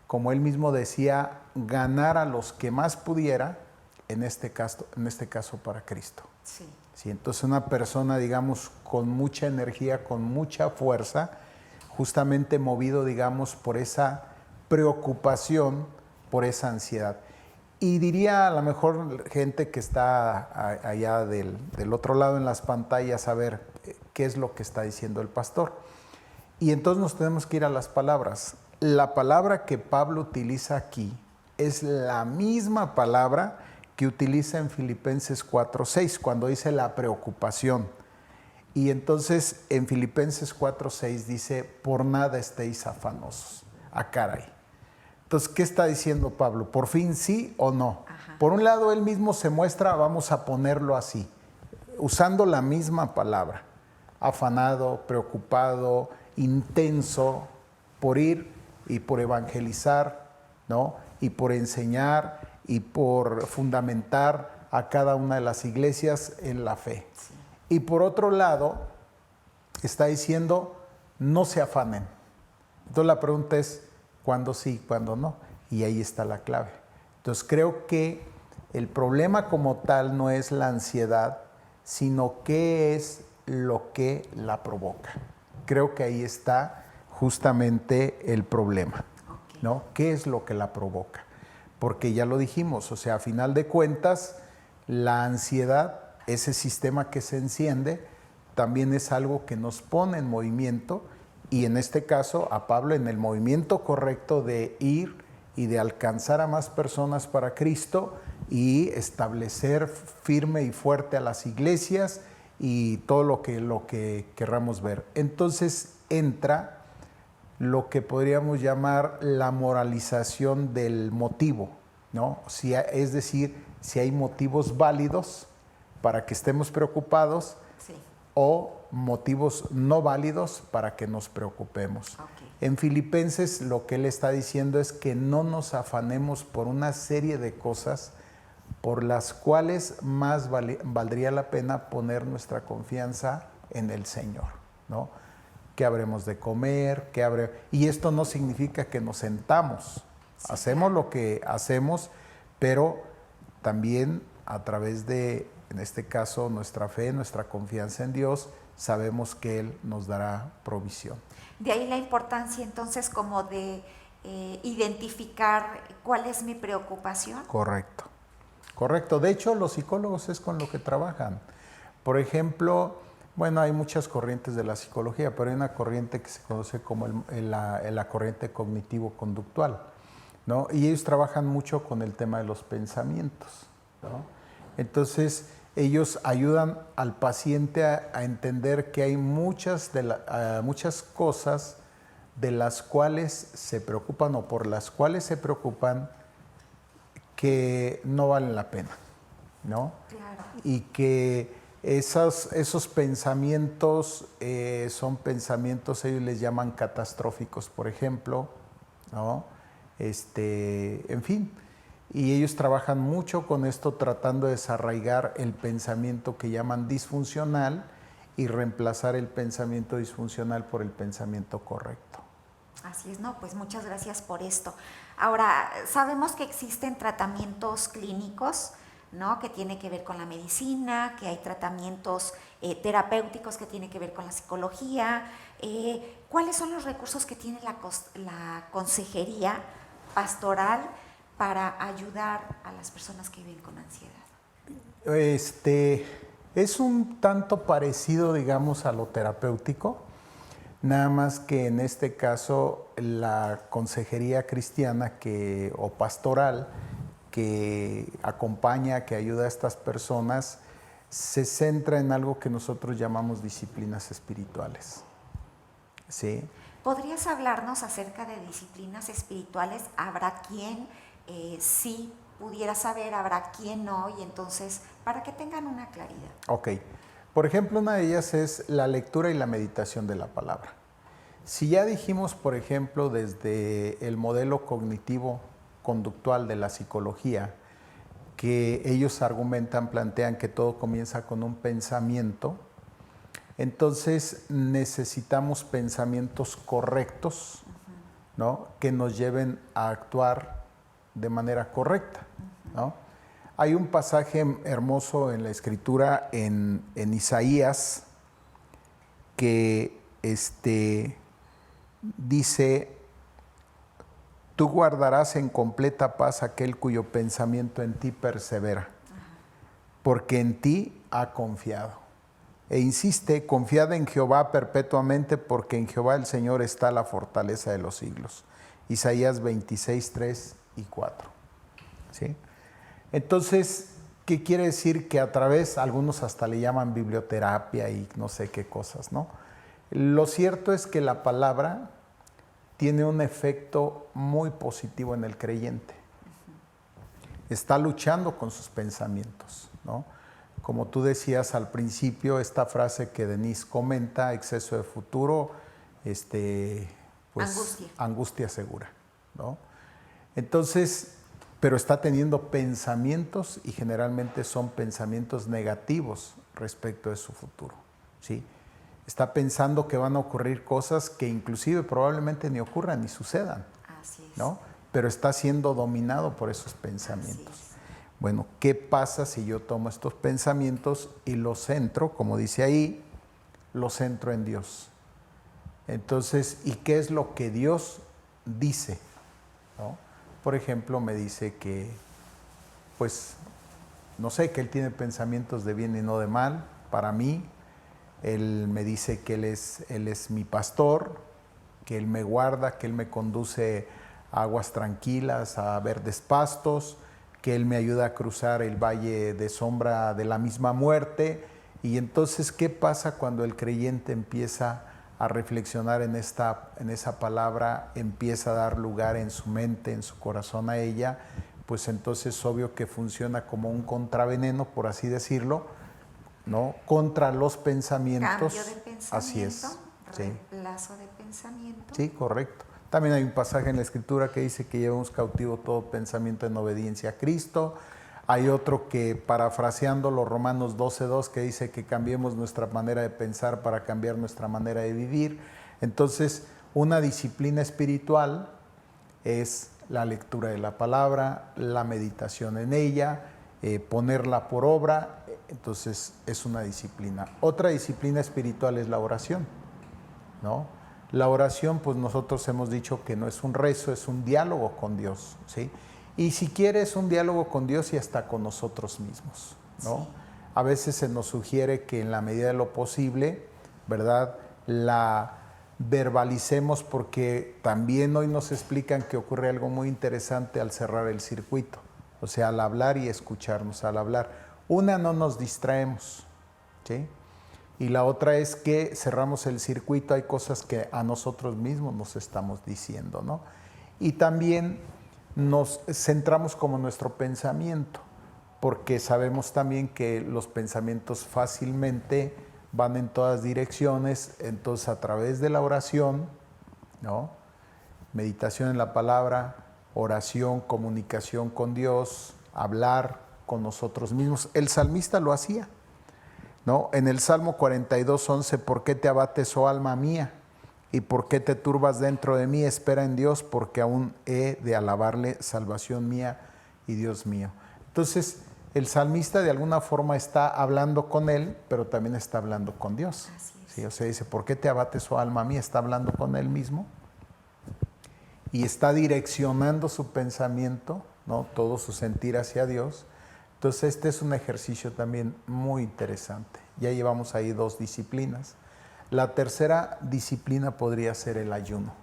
como él mismo decía, ganar a los que más pudiera, en este caso para Cristo. Sí. ¿Sí? Entonces una persona, digamos, con mucha energía, con mucha fuerza, justamente movido, digamos, por esa preocupación, por esa ansiedad. Y diría a lo mejor gente que está allá del otro lado en las pantallas a ver qué es lo que está diciendo el pastor. Y entonces nos tenemos que ir a las palabras. La palabra que Pablo utiliza aquí es la misma palabra que utiliza en Filipenses 4:6, cuando dice la preocupación. Y entonces en Filipenses 4:6 dice, por nada estéis afanosos. Ah, caray. Entonces, ¿qué está diciendo Pablo? ¿Por fin sí o no? Ajá. Por un lado, él mismo se muestra, vamos a ponerlo así, usando la misma palabra, afanado, preocupado, intenso por ir y por evangelizar, ¿no? Y por enseñar y por fundamentar a cada una de las iglesias en la fe. Sí. Y por otro lado, está diciendo, no se afanen. Entonces la pregunta es, ¿cuándo sí, cuándo no? Y ahí está la clave. Entonces creo que el problema como tal no es la ansiedad, sino qué es lo que la provoca. Creo que ahí está justamente el problema, ¿no? ¿Qué es lo que la provoca? Porque ya lo dijimos, o sea, a final de cuentas, la ansiedad, ese sistema que se enciende, también es algo que nos pone en movimiento, y en este caso a Pablo en el movimiento correcto de ir y de alcanzar a más personas para Cristo y establecer firme y fuerte a las iglesias y todo lo que querramos ver. Entonces entra lo que podríamos llamar la moralización del motivo, ¿no? Es decir, si hay motivos válidos para que estemos preocupados, Sí. o motivos no válidos para que nos preocupemos. Okay. En Filipenses lo que él está diciendo es que no nos afanemos por una serie de cosas por las cuales más valdría la pena poner nuestra confianza en el Señor, ¿no? ¿Qué habremos de comer? Y esto no significa que nos sentamos. Sí, hacemos lo que hacemos, pero también a través de, en este caso, nuestra fe, nuestra confianza en Dios, sabemos que Él nos dará provisión. De ahí la importancia entonces como de identificar cuál es mi preocupación. Correcto, correcto. De hecho, los psicólogos es con lo que trabajan. Por ejemplo, bueno, hay muchas corrientes de la psicología, pero hay una corriente que se conoce como la corriente cognitivo-conductual, ¿no? Y ellos trabajan mucho con el tema de los pensamientos, ¿no? Entonces, ellos ayudan al paciente a entender que hay muchas cosas de las cuales se preocupan o por las cuales se preocupan que no valen la pena, ¿no? Claro. Y que esos pensamientos son pensamientos, ellos les llaman catastróficos, por ejemplo, ¿no? En fin, y ellos trabajan mucho con esto tratando de desarraigar el pensamiento que llaman disfuncional y reemplazar el pensamiento disfuncional por el pensamiento correcto. Así es, no, pues muchas gracias por esto. Ahora, sabemos que existen tratamientos clínicos, ¿no? Que tiene que ver con la medicina, que hay tratamientos terapéuticos que tiene que ver con la psicología. ¿Cuáles son los recursos que tiene la consejería pastoral para ayudar a las personas que viven con ansiedad? Es un tanto parecido, digamos, a lo terapéutico, nada más que en este caso la consejería cristiana o pastoral que acompaña, que ayuda a estas personas, se centra en algo que nosotros llamamos disciplinas espirituales. ¿Sí? ¿Podrías hablarnos acerca de disciplinas espirituales? ¿Habrá quien sí pudiera saber, habrá quien no? Y entonces, para que tengan una claridad. Ok. Por ejemplo, una de ellas es la lectura y la meditación de la palabra. Si ya dijimos, por ejemplo, desde el modelo cognitivo-conductual de la psicología, que ellos plantean que todo comienza con un pensamiento, entonces necesitamos pensamientos correctos, ¿no? Que nos lleven a actuar de manera correcta, ¿no? Hay un pasaje hermoso en la Escritura, en Isaías, que dice, Tú guardarás en completa paz aquel cuyo pensamiento en ti persevera, porque en ti ha confiado. E insiste, confiad en Jehová perpetuamente, porque en Jehová el Señor está la fortaleza de los siglos. Isaías 26, 3 y 4. ¿Sí? Entonces, ¿qué quiere decir? Que a través, algunos hasta le llaman biblioterapia y no sé qué cosas, ¿no? Lo cierto es que la palabra tiene un efecto muy positivo en el creyente. Está luchando con sus pensamientos, ¿no? Como tú decías al principio, esta frase que Denise comenta, exceso de futuro, pues angustia segura, ¿no? Entonces, pero está teniendo pensamientos y generalmente son pensamientos negativos respecto de su futuro, ¿sí? Está pensando que van a ocurrir cosas que inclusive probablemente ni ocurran ni sucedan, Así es. ¿no? Pero está siendo dominado por esos pensamientos. Bueno, ¿qué pasa si yo tomo estos pensamientos y los centro, como dice ahí, los centro en Dios? Entonces, ¿y qué es lo que Dios dice? ¿No? Por ejemplo, me dice que, pues, no sé, que Él tiene pensamientos de bien y no de mal para mí. Él me dice que Él es mi pastor, que Él me guarda, que Él me conduce a aguas tranquilas, a verdes pastos, que Él me ayuda a cruzar el valle de sombra de la misma muerte. Y entonces, ¿qué pasa cuando el creyente empieza a reflexionar en esa palabra, empieza a dar lugar en su mente, en su corazón a ella? Pues entonces es obvio que funciona como un contraveneno, por así decirlo, ¿no? Contra los pensamientos. Cambio de pensamiento. Así es. Sí. Reemplazo de pensamiento. Sí, correcto. También hay un pasaje en la Escritura que dice que llevemos cautivo todo pensamiento en obediencia a Cristo. Hay otro que, parafraseando los Romanos 12:2, que dice que cambiemos nuestra manera de pensar para cambiar nuestra manera de vivir. Entonces, una disciplina espiritual es la lectura de la palabra, la meditación en ella, ponerla por obra. Entonces, es una disciplina. Otra disciplina espiritual es la oración, ¿no? La oración, pues nosotros hemos dicho que no es un rezo, es un diálogo con Dios, ¿sí? Y si quieres un diálogo con Dios y hasta con nosotros mismos, ¿no? Sí. A veces se nos sugiere que en la medida de lo posible, ¿verdad?, la verbalicemos, porque también hoy nos explican que ocurre algo muy interesante al cerrar el circuito, o sea, al hablar y escucharnos al hablar. Una, no nos distraemos, ¿sí? Y la otra es que cerramos el circuito, hay cosas que a nosotros mismos nos estamos diciendo, ¿no? Y también nos centramos como nuestro pensamiento, porque sabemos también que los pensamientos fácilmente van en todas direcciones. Entonces, a través de la oración, ¿no?, meditación en la palabra, oración, comunicación con Dios, hablar con nosotros mismos. El salmista lo hacía, ¿no? En el Salmo 42:11, ¿por qué te abates, oh alma mía? ¿Y por qué te turbas dentro de mí? Espera en Dios, porque aún he de alabarle, salvación mía y Dios mío. Entonces, el salmista de alguna forma está hablando con él, pero también está hablando con Dios. ¿Sí? O sea, dice, ¿por qué te abates, oh alma mía? Está hablando con él mismo y está direccionando su pensamiento, ¿no?, todo su sentir hacia Dios. Entonces, este es un ejercicio también muy interesante. Ya llevamos ahí 2 disciplinas. La tercera disciplina podría ser el ayuno,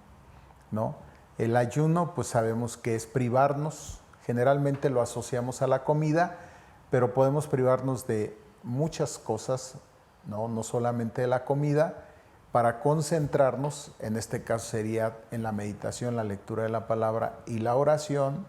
¿no? El ayuno, pues sabemos que es privarnos. Generalmente lo asociamos a la comida, pero podemos privarnos de muchas cosas, ¿no? No solamente de la comida, para concentrarnos, en este caso sería en la meditación, la lectura de la palabra y la oración.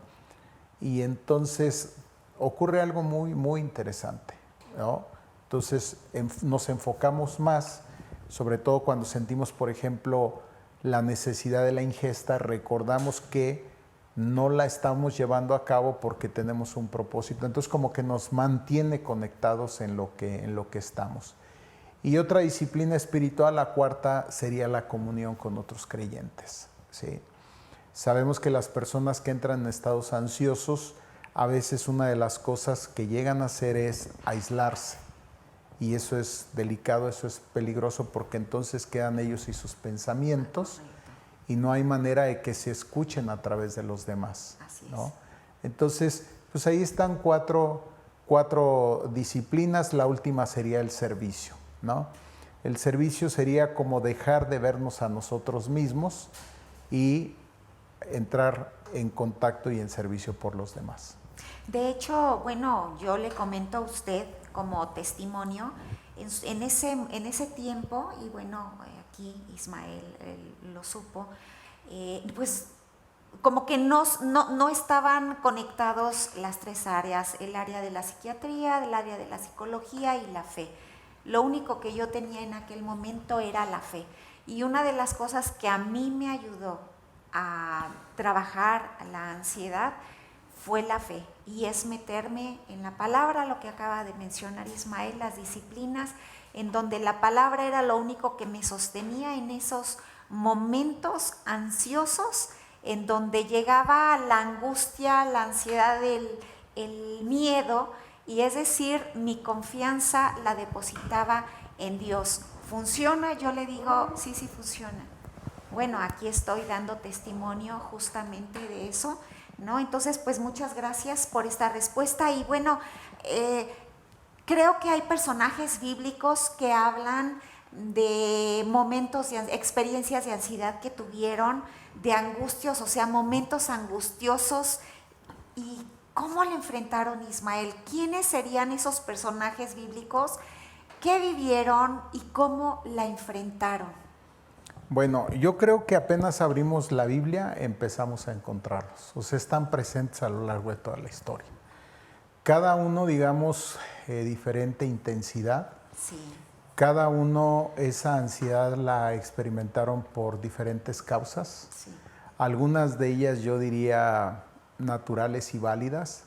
Y entonces ocurre algo muy, muy interesante, ¿no? Entonces nos enfocamos más, sobre todo cuando sentimos, por ejemplo, la necesidad de la ingesta, recordamos que no la estamos llevando a cabo porque tenemos un propósito. Entonces, como que nos mantiene conectados en lo que estamos. Y otra disciplina espiritual, la cuarta, sería la comunión con otros creyentes, ¿sí? Sabemos que las personas que entran en estados ansiosos, a veces una de las cosas que llegan a hacer es aislarse. Y eso es delicado, eso es peligroso, porque entonces quedan ellos y sus pensamientos, y no hay manera de que se escuchen a través de los demás. Así es. ¿No? Entonces, pues ahí están cuatro disciplinas. La última sería el servicio, ¿no? El servicio sería como dejar de vernos a nosotros mismos y entrar en contacto y en servicio por los demás. De hecho, bueno, yo le comento a usted como testimonio, en ese tiempo, y bueno, aquí Ismael lo supo, pues como que no estaban conectados las tres áreas, el área de la psiquiatría, el área de la psicología y la fe. Lo único que yo tenía en aquel momento era la fe. Y una de las cosas que a mí me ayudó a trabajar la ansiedad fue la fe, y es meterme en la palabra, lo que acaba de mencionar Ismael, las disciplinas, en donde la palabra era lo único que me sostenía en esos momentos ansiosos, en donde llegaba la angustia, la ansiedad, el miedo, y es decir, mi confianza la depositaba en Dios. ¿Funciona? Yo le digo, sí, sí funciona. Bueno, aquí estoy dando testimonio justamente de eso, ¿no? Entonces, pues muchas gracias por esta respuesta. Y bueno, creo que hay personajes bíblicos que hablan de momentos, experiencias de ansiedad que tuvieron, de angustios, o sea, momentos angustiosos. ¿Y cómo le enfrentaron, Ismael? ¿Quiénes serían esos personajes bíblicos? ¿Qué vivieron y cómo la enfrentaron? Bueno, yo creo que apenas abrimos la Biblia empezamos a encontrarlos. O sea, están presentes a lo largo de toda la historia. Cada uno, digamos, diferente intensidad. Sí. Cada uno esa ansiedad la experimentaron por diferentes causas. Sí. Algunas de ellas yo diría naturales y válidas,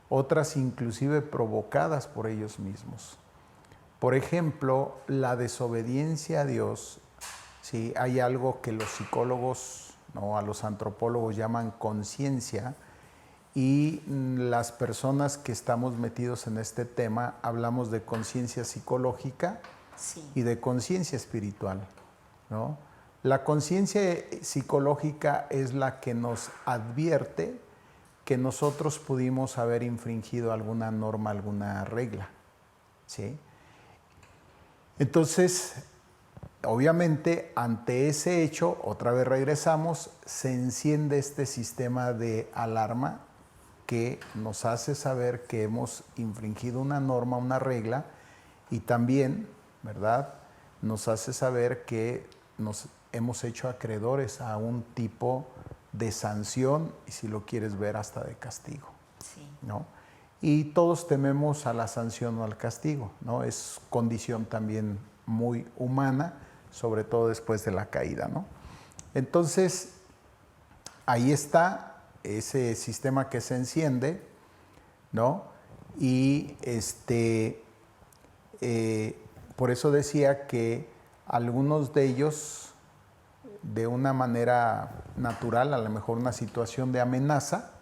otras inclusive provocadas por ellos mismos. Por ejemplo, la desobediencia a Dios. Sí, hay algo que los psicólogos, ¿no?, a los antropólogos llaman conciencia, y las personas que estamos metidos en este tema hablamos de conciencia psicológica, sí, y de conciencia espiritual, ¿no? La conciencia psicológica es la que nos advierte que nosotros pudimos haber infringido alguna norma, alguna regla, ¿sí? Entonces, obviamente, ante ese hecho, otra vez regresamos, se enciende este sistema de alarma que nos hace saber que hemos infringido una norma, una regla, y también, ¿verdad?, nos hace saber que nos hemos hecho acreedores a un tipo de sanción, y si lo quieres ver, hasta de castigo, sí, ¿no? Y todos tememos a la sanción o al castigo, ¿no? Es condición también muy humana, sobre todo después de la caída, ¿no? Entonces, ahí está ese sistema que se enciende, ¿no? Y por eso decía que algunos de ellos, de una manera natural, a lo mejor una situación de amenaza,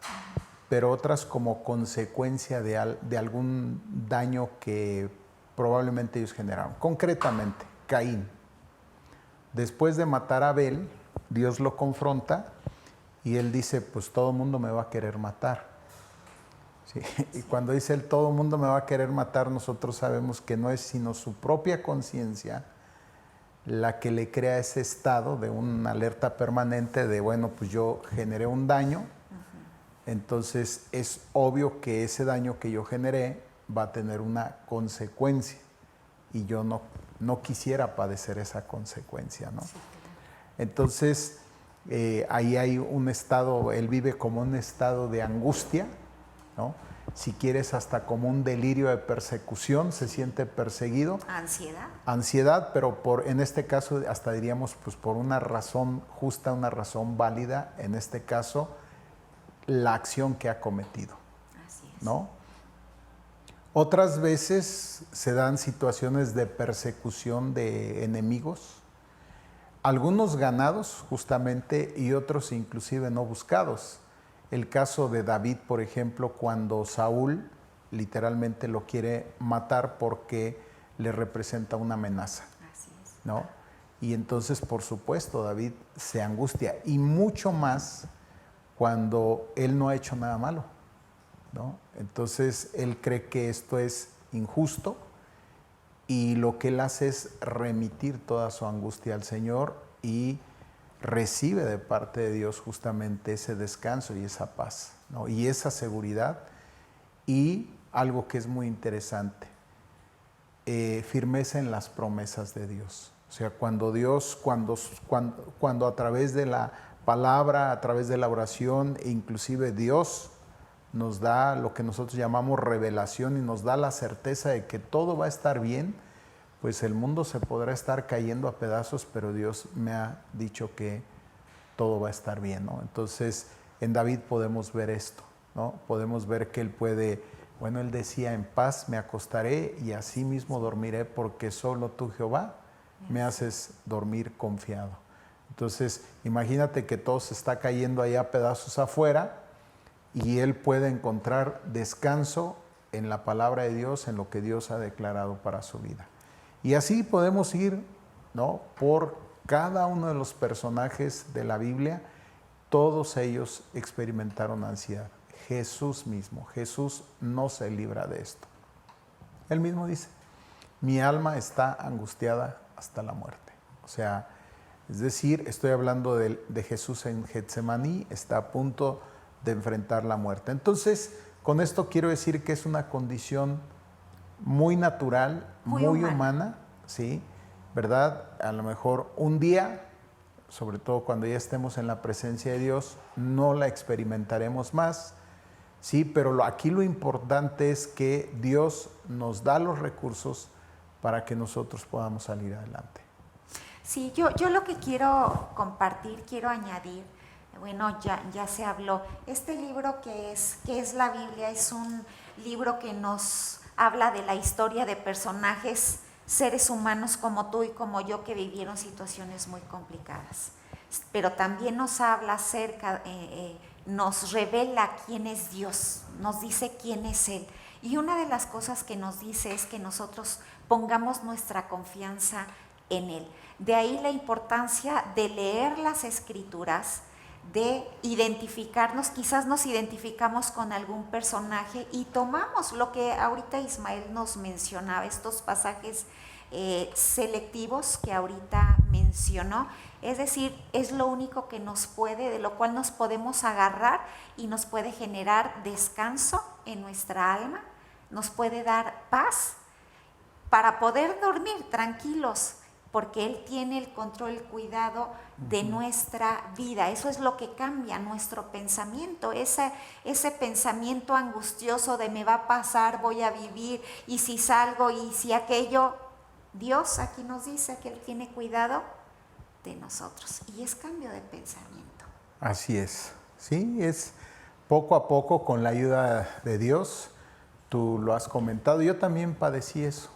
pero otras como consecuencia de algún daño que probablemente ellos generaron. Concretamente, Caín. Después de matar a Abel, Dios lo confronta y él dice, pues todo el mundo me va a querer matar. ¿Sí? Y cuando dice él, todo el mundo me va a querer matar, nosotros sabemos que no es sino su propia conciencia la que le crea ese estado de una alerta permanente de, bueno, pues yo generé un daño, entonces es obvio que ese daño que yo generé va a tener una consecuencia y yo no quisiera padecer esa consecuencia, ¿no? Sí, claro. Entonces, ahí hay un estado, él vive como un estado de angustia, ¿no? Si quieres, hasta como un delirio de persecución, se siente perseguido. ¿Ansiedad? Ansiedad, pero en este caso hasta diríamos pues por una razón justa, una razón válida, en este caso, la acción que ha cometido. Así es. ¿No? Otras veces se dan situaciones de persecución de enemigos, algunos ganados justamente y otros inclusive no buscados. El caso de David, por ejemplo, cuando Saúl literalmente lo quiere matar porque le representa una amenaza. Así es. ¿No? Y entonces, por supuesto, David se angustia, y mucho más cuando él no ha hecho nada malo, ¿no? Entonces, él cree que esto es injusto, y lo que él hace es remitir toda su angustia al Señor y recibe de parte de Dios justamente ese descanso y esa paz, ¿no? Y esa seguridad, y algo que es muy interesante, firmeza en las promesas de Dios. O sea, cuando Dios, cuando a través de la palabra, a través de la oración, e inclusive Dios nos da lo que nosotros llamamos revelación y nos da la certeza de que todo va a estar bien, pues el mundo se podrá estar cayendo a pedazos, pero Dios me ha dicho que todo va a estar bien, ¿no? Entonces, en David podemos ver esto, ¿no? Podemos ver que él puede, bueno, él decía: en paz me acostaré y así mismo dormiré, porque solo tú, Jehová, me haces dormir confiado. Entonces, imagínate que todo se está cayendo ahí a pedazos afuera, y él puede encontrar descanso en la palabra de Dios, en lo que Dios ha declarado para su vida. Y así podemos ir, ¿no?, por cada uno de los personajes de la Biblia. Todos ellos experimentaron ansiedad. Jesús mismo, Jesús no se libra de esto. Él mismo dice: mi alma está angustiada hasta la muerte. O sea, es decir, estoy hablando de Jesús en Getsemaní, está a punto de enfrentar la muerte. Entonces, con esto quiero decir que es una condición muy natural, muy humana, ¿sí? ¿Verdad? A lo mejor un día, sobre todo cuando ya estemos en la presencia de Dios, no la experimentaremos más, ¿sí? Pero aquí lo importante es que Dios nos da los recursos para que nosotros podamos salir adelante. Sí, yo lo que quiero compartir, quiero añadir, bueno, ya se habló. Este libro que es la Biblia, es un libro que nos habla de la historia de personajes, seres humanos como tú y como yo, que vivieron situaciones muy complicadas. Pero también nos habla acerca, nos revela quién es Dios, nos dice quién es Él. Y una de las cosas que nos dice es que nosotros pongamos nuestra confianza en Él. De ahí la importancia de leer las Escrituras, de identificarnos. Quizás nos identificamos con algún personaje y tomamos lo que ahorita Ismael nos mencionaba, estos pasajes selectivos que ahorita mencionó. Es decir, es lo único que nos puede, de lo cual nos podemos agarrar y nos puede generar descanso en nuestra alma, nos puede dar paz para poder dormir tranquilos, porque Él tiene el control, el cuidado de nuestra vida. Eso es lo que cambia nuestro pensamiento, ese pensamiento angustioso de me va a pasar, voy a vivir, y si salgo, y si aquello. Dios aquí nos dice que Él tiene cuidado de nosotros, y es cambio de pensamiento. Así es, sí, es poco a poco, con la ayuda de Dios. Tú lo has comentado, yo también padecí eso.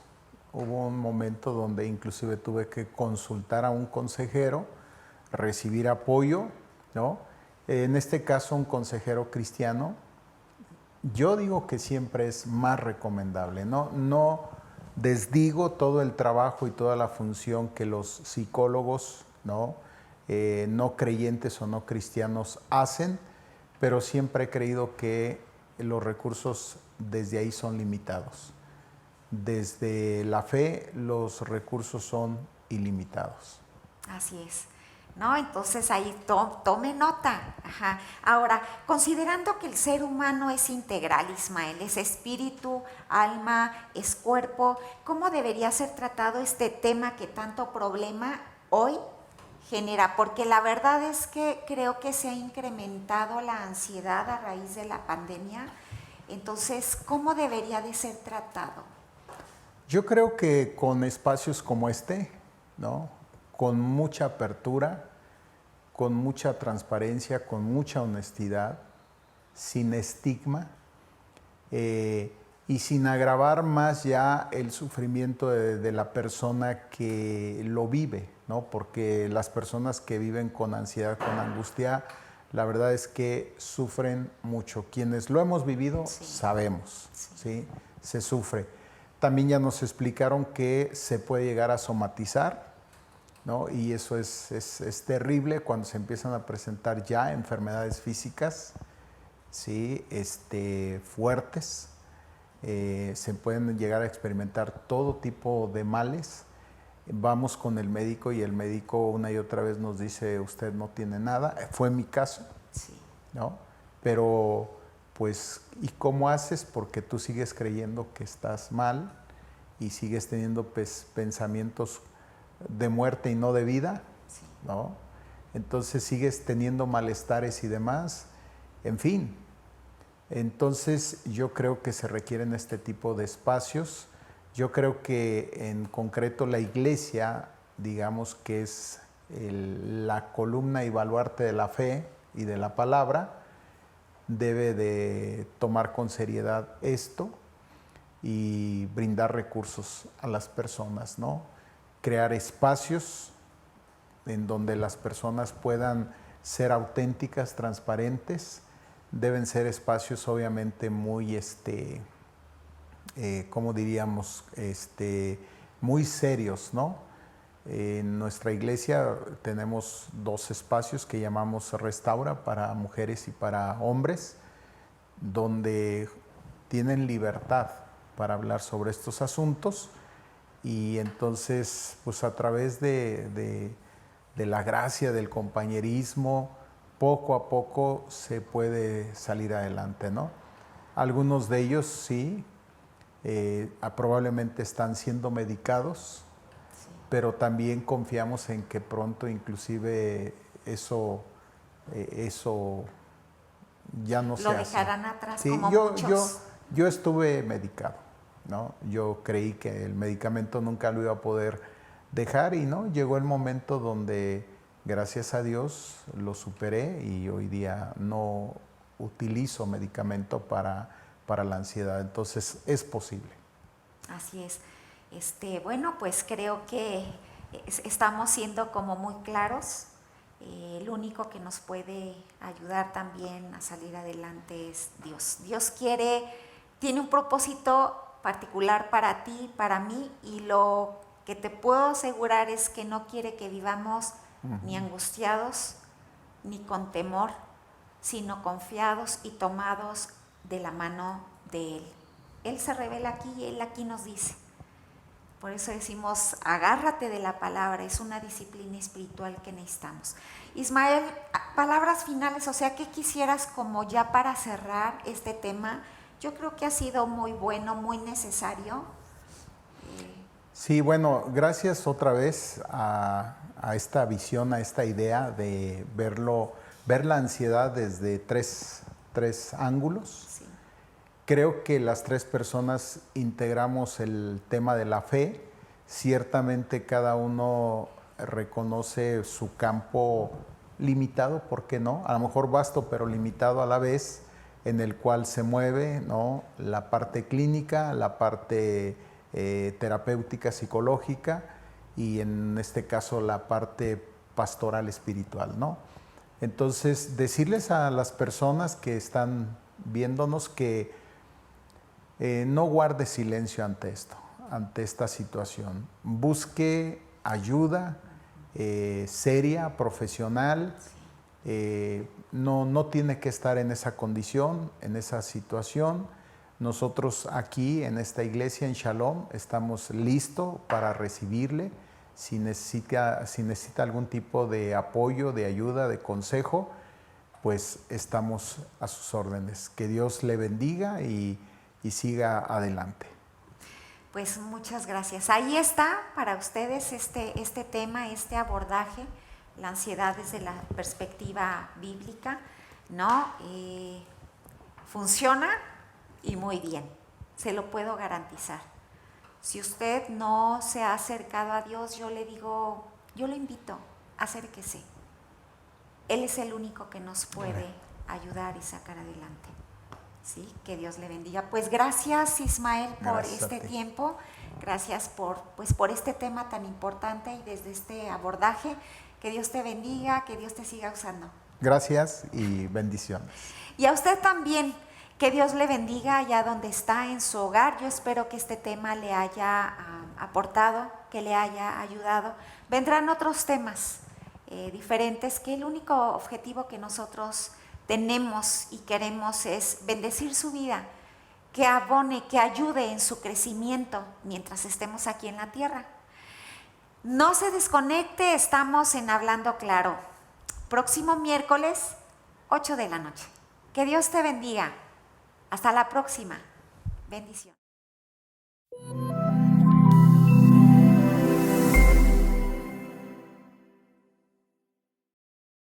Hubo un momento donde inclusive tuve que consultar a un consejero, recibir apoyo, ¿no? En este caso, un consejero cristiano. Yo digo que siempre es más recomendable, ¿no? No desdigo todo el trabajo y toda la función que los psicólogos, ¿no? No creyentes o no cristianos hacen, pero siempre he creído que los recursos desde ahí son limitados. Desde la fe, los recursos son ilimitados. Así es, ¿no? Entonces ahí tome nota. Ajá. Ahora, considerando que el ser humano es integral, Ismael, es espíritu, alma, es cuerpo, ¿cómo debería ser tratado este tema que tanto problema hoy genera? Porque la verdad es que creo que se ha incrementado la ansiedad a raíz de la pandemia. Entonces, ¿cómo debería de ser tratado? Yo creo que con espacios como este, ¿no?, con mucha apertura, con mucha transparencia, con mucha honestidad, sin estigma, y sin agravar más ya el sufrimiento de la persona que lo vive, ¿no? Porque las personas que viven con ansiedad, con angustia, la verdad es que sufren mucho. Quienes lo hemos vivido, sí, sabemos, ¿sí? Se sufre. También ya nos explicaron que se puede llegar a somatizar, ¿no? Y eso es terrible cuando se empiezan a presentar ya enfermedades físicas, ¿sí? Fuertes. Se pueden llegar a experimentar todo tipo de males. Vamos con el médico y el médico una y otra vez nos dice, usted no tiene nada. Fue mi caso, Sí. ¿no? Pero, pues, ¿y cómo haces? Porque tú sigues creyendo que estás mal y sigues teniendo pensamientos de muerte y no de vida, Sí. ¿no? Entonces sigues teniendo malestares y demás, en fin. Entonces yo creo que se requieren este tipo de espacios. Yo creo que en concreto la iglesia, digamos que es la columna y baluarte de la fe y de la palabra, debe de tomar con seriedad esto y brindar recursos a las personas, ¿no? Crear espacios en donde las personas puedan ser auténticas, transparentes. Deben ser espacios obviamente muy, ¿cómo diríamos? Muy serios, ¿no? En nuestra iglesia tenemos 2 espacios que llamamos Restaura para mujeres y para hombres, donde tienen libertad para hablar sobre estos asuntos y entonces pues a través de la gracia, del compañerismo, poco a poco se puede salir adelante, ¿no? Algunos de ellos sí, probablemente están siendo medicados, Sí. pero también confiamos en que pronto inclusive eso ya no se Lo hace. dejarán atrás Sí, como yo muchos. estuve medicado, ¿no? Yo creí que el medicamento nunca lo iba a poder dejar y no, llegó el momento donde gracias a Dios lo superé y hoy día no utilizo medicamento para la ansiedad, entonces es posible. Así es. Bueno, pues creo que estamos siendo como muy claros. El único que nos puede ayudar también a salir adelante es Dios. Dios tiene un propósito particular para ti, para mí, y lo que te puedo asegurar es que no quiere que vivamos ni angustiados, ni con temor, sino confiados y tomados de la mano de Él. Él se revela aquí y Él aquí nos dice. Por eso decimos, agárrate de la palabra, es una disciplina espiritual que necesitamos. Ismael, palabras finales, o sea, ¿qué quisieras como ya para cerrar este tema? Yo creo que ha sido muy bueno, muy necesario. Sí, bueno, gracias otra vez a esta visión, a esta idea de ver la ansiedad desde tres ángulos. Sí. Creo que las 3 personas integramos el tema de la fe. Ciertamente cada uno reconoce su campo limitado, ¿por qué no? A lo mejor vasto, pero limitado a la vez, en el cual se mueve, ¿no? La parte clínica, la parte terapéutica, psicológica y en este caso la parte pastoral espiritual, ¿no? Entonces, decirles a las personas que están viéndonos que no guarde silencio ante esto, ante esta situación. Busque ayuda seria, profesional. No tiene que estar en esa condición, en esa situación. Nosotros aquí en esta iglesia en Shalom estamos listos para recibirle. Si necesita algún tipo de apoyo, de ayuda, de consejo, pues estamos a sus órdenes. Que Dios le bendiga y siga adelante. Pues muchas gracias. Ahí está para ustedes este tema, este abordaje, la ansiedad desde la perspectiva bíblica, ¿no? Funciona y muy bien, se lo puedo garantizar. Si usted no se ha acercado a Dios, yo le digo, yo lo invito, acérquese. Él es el único que nos puede ayudar y sacar adelante. Sí, que Dios le bendiga. Pues gracias, Ismael, por este tiempo. Gracias por este tema tan importante y desde este abordaje. Que Dios te bendiga, que Dios te siga usando. Gracias y bendiciones. Y a usted también, que Dios le bendiga allá donde está, en su hogar. Yo espero que este tema le haya aportado, que le haya ayudado. Vendrán otros temas diferentes, que el único objetivo que nosotros tenemos y queremos es bendecir su vida, que abone, que ayude en su crecimiento mientras estemos aquí en la tierra. No se desconecte, estamos en Hablando Claro. Próximo miércoles, 8 de la noche. Que Dios te bendiga. Hasta la próxima. Bendición.